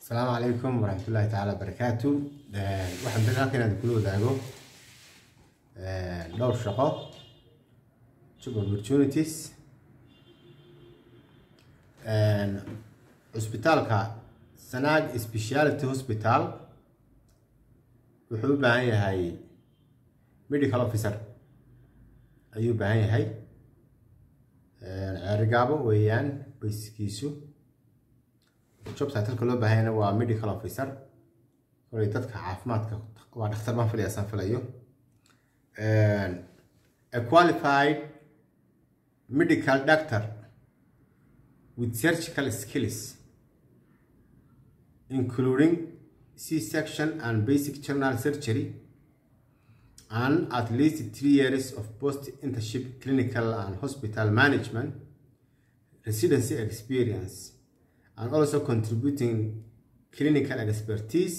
السلام عليكم ورحمة الله تعالى وبركاته. waxaan dalka inaan kula wadaago dhowr shaqo job opportunities hospitalka Sanaag Specialty Hospital wuxuu u baahan yahay medical officer ayuu u baahan yahay arigabo weeyaan bayskiisu job title loo baahan waa medical officer oo dadka caafimaadka waa dhakhtar ma filaysan filayo a qualified medical doctor with surgical skills including C-section and basic general surgery and at least 3 years of post-internship clinical and hospital management residency experience, and also contributing clinical expertise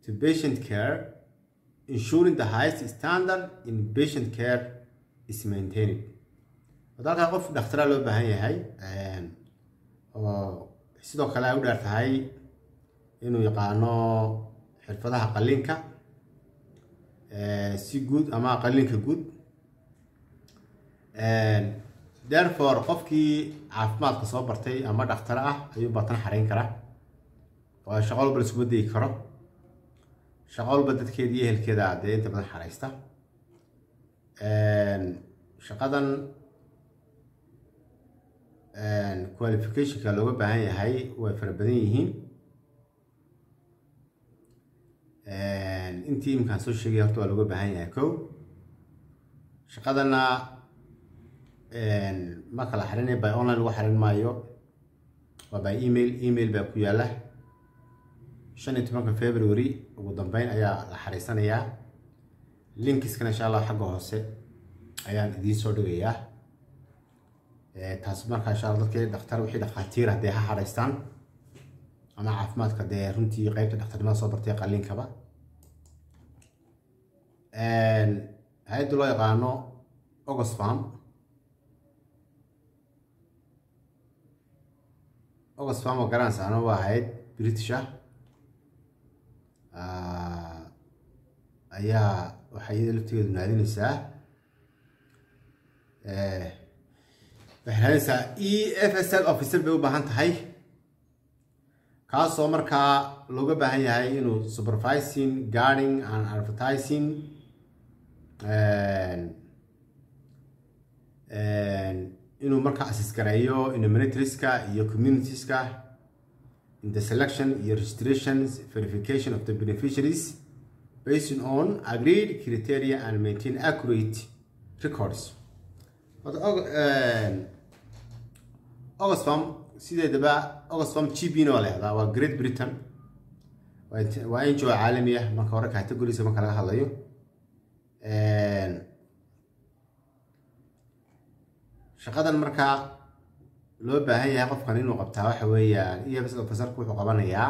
to patient care, ensuring the highest standard in patient care is maintained. وذلك قف دكتور لو بهاي هاي sidoo kale ay u dheertahay inuu yaqaano xirfadaha qalliinka si guud ama qalliinka guud therefore qofkii caafimaadka soo bartay ama dhakhtar ah ayuu batan xareyn karaa oo shaqo walba isku bedeli karo shaqo walba dadkeedii ehelkeeda inta badan xareysta shaqadan qualification-ka looga baahan yahay way fara badan yihiin intii imkaan soo sheegay horta waa looga baahan yahay kow shaqadana ma kala xarinay by online lagu xarin maayo waa by email baa ku yaala 15 February ugu dambeyn ayaa la xariisanayaa linkiskana insha Allah xagga hoose ayaan idiin soo dhigayaa taas marka insha Allah dadka dhakhtar wixii dhaqaatiir ah ha xariistaan ama caafimaadka runtii qaybta dhakhtarnimada soo bartay qalliinkaba hay'adda loo yaqaano Oxfam oo garanaysan waa hay'ad British ayaa waxay lafteedu naadinaysaa EFSL officer bay u baahan tahay kaasoo markaa looga baahan yahay inuu supervising, guarding and advertising inuu markaa assist gareeyo humanitarianska iyo communitieska in the selection iyo registrations verification of the beneficiaries based on agreed criteria and maintain accurate records. Oxfam sideedaba Oxfam GB no leedahay waa Great Britain waa NGO caalami ah marka hore categories marka laga hadlayo shaqadan marka loo baahan yahay qofkan inuu qabtaa waxa weeyaan EFSL officer-ku wuxuu qabanayaa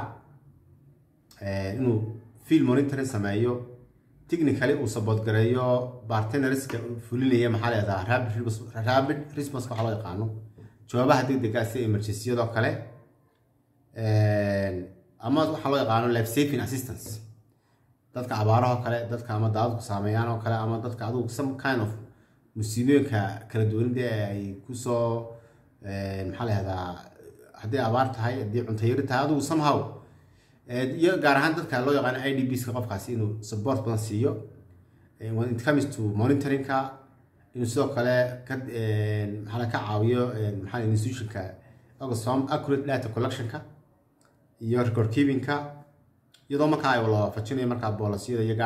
inuu field monitoring sameeyo technically uu support gareeyo partnerska fulinaya maxaa leedahay rapid response waxa loo yaqaano jawaabaha degdega ah sida emergency-yada kale ama waxa loo yaqaano life saving assistance dadka abaaraha kale dadka ama daadadku saameeyaan oo kale ama dadka adigu some kind of musiibooyinka kala duwan ay ku soo maxaa leedahay hadii abaar tahay hadii cunto yar tahay adigu somehow iyo gaar ahaan dadka loo yaqaan IDPs ka qofkaasi inuu support badan siiyo when it comes to monitoring-ka inuu sidoo kale maxaa ka caawiyo maxaa institution-ka Oxfam accurate data collection-ka iyo record keeping-ka iyadoo markaa ay wada waafajinayo markaa policy-yada iyo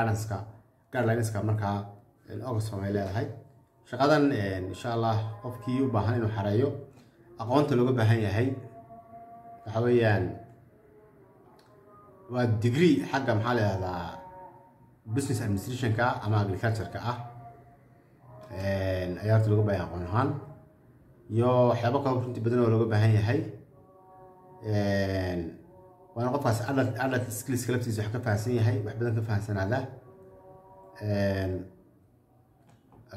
guidelines-ka markaa Oxfam ay leedahay shaqadan insha Allah qofkii u baahan inuu xareeyo aqoonta looga baahan yahay waxa weeyaan waa degree xagga maxaa leedahay business administration-ka ama agriculture-ka ayaa looga baahan aqoon ahaan iyo waxyaabo kale runtii badan oo looga baahan yahay waana qofkaas adult skills laftiisa wax ka fahansan yahay wax badan ka fahansanaada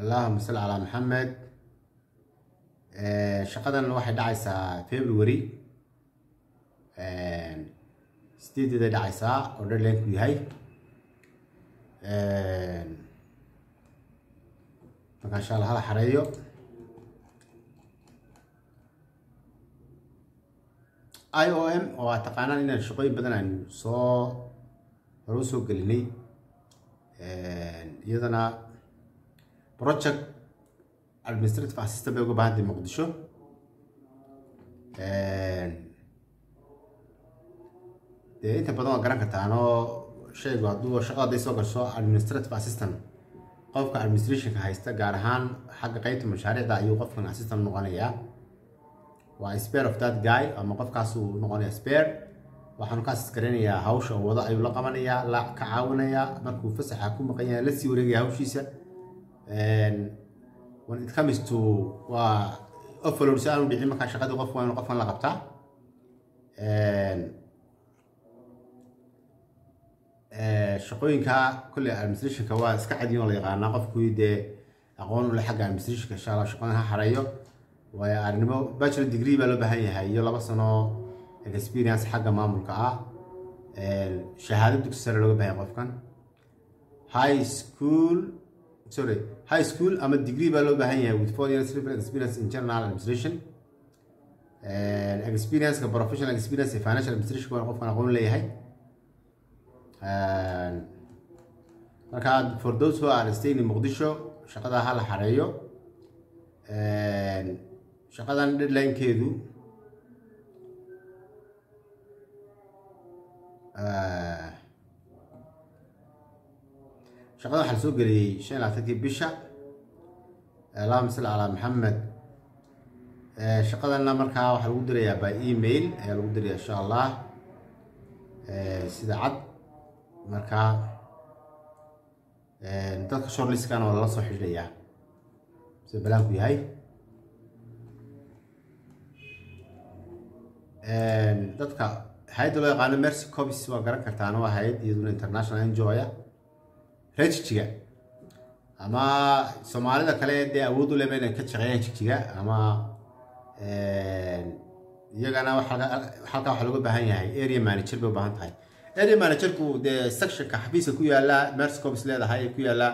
اللهم صل على محمد shaqadan waxay dhacaysaa February ستيدي ده دعيسا أوردر لينك بيهاي marka insha Allah hala xareeyo IOM oo taqaanaan inaan shaqooyin badan aan soo gelinay iyadana project administrative assistant bay uga baahan tahay Muqdisho inta badan waa garan kartaan oo shaygu hadduu shaqada soo gasho administrative assistant qofka administration ka haysta gaar ahaan xagga qaybta mashaariicda ayuu qofkan assistant noqonayaa waa spare of that guy ama qofkaas uu noqonayaa spare waxaanu ka assist garanayaa hawsha uu wada ayuu la qabanayaa la ka caawinayaa markuu fasaxa ku maqan yahay la sii wareegaya hawshiisa when it comes to waa overload aanu dhicin marka shaqada qofkan la qabtaa shaqooyinka kulli administrationka waa iska cadiyo la yaqaan qofku idee aqoon u leh xagga administrationka insha Allah shaqada ha xareeyo way arnimo bachelor degree baa loo baahan yahay iyo 2 sano experience xagga maamulka ah shahaado dugsi sare looga baahan qofkan high school ama degree baa loo baahan yahay with 4 years experience in general administration experience professional experience in financial administration waa qofkan aqoon leeyahay marka for those who are staying in Muqdisho shaqada ha la xareeyo shaqadan deadline keedu shaqada waxa soo galiyay 25 bisha Allahumma salli ala Muhammad shaqadan marka waxa lagu dirayaa by email ayaa lagu dirayaa insha Allah sida cad marka dadka shortlist kan oo la soo xidhiidhaya si balaanku yahay dadka hay'adda loo yaqaan Mercy Corps waa garan kartaan waa hay'ad iyaduna international NGO ah rejiga ama Soomaalida kale ee awood u leeyahay inay ka shaqeeyaan jijiga ama iyagana waxa looga baahan yahay area manager bay u baahan tahay area manager ku de section ka xafiiska ku yaala Mercy Corps leedahay ku yaala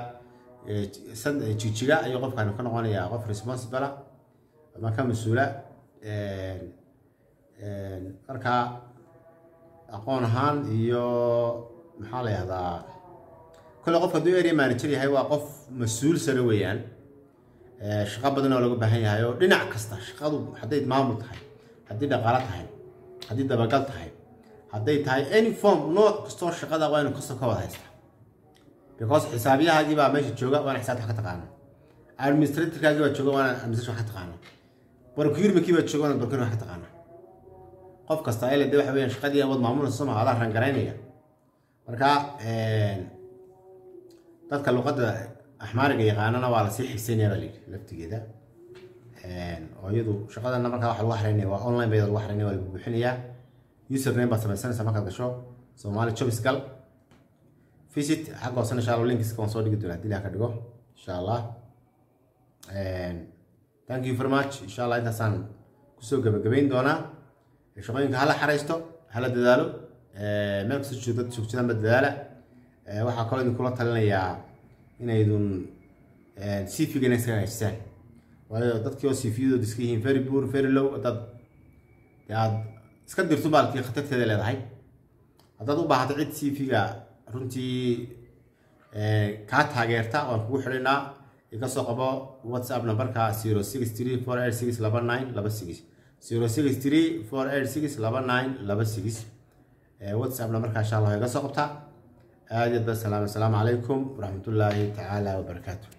jijiga ayo qofkan ka noqonaya qof responsible ama ka mas'uula marka aqoon ahaan iyo maxaa la yiraahdaa kullu qof haduu area manager yahay waa qof mas'uul sare weeyaan shaqo badan oo laga baahan yahay oo dhinac kasta shaqadu haday maamul tahay haddii dhaqaale tahay haddii dabagal tahay haday tahay any form nooc kasto shaqada waa inuu ka wada haysta because xisaabiyahaagi baa meesha jooga waa xisaab ka taqaan administratorkaagi baa jooga waa administration ka taqaan procurement-kii baa jooga waa procurement ka taqaan qof kasta ay leedahay waxa weeyaan shaqadii awood maamul Soomaaliya ran garaynaya marka dadka luqadda axmaariga yaqaanana waa la sii xigsanaya laftigeeda oo iyadu shaqadan marka waxa lagu xareynaa waa online bay lagu xareynaa waa lagu buuxinayaa username baa samaysanaysa marka gasho Somali Jobs gal visit xagga hoose insha Allah links kan soo dhigi doona hadii la ka dhigo insha Allah thank you very much insha Allah intaasaan ku soo gabagabeyn doona shaqooyinka hala xareysto hala dadaalo meel kasta joogtada dadaala waxa kale in kula talinayaa inaydun CV-ga iska haystaan waayo dadkii oo CV-dooda iska yihiin very poor very low dad iska dirto baalkii khatarteeda leedahay haddaad u baahato cid CV-ga runtii ka taageerta waan kugu xidhinaa iga soo qabo WhatsApp numberka 0634862926 0634862926 WhatsApp numberka insha Allah iga soo qabta aad iyo aad. Assalamu alaykum wa rahmatullahi ta'ala wa barakatuh.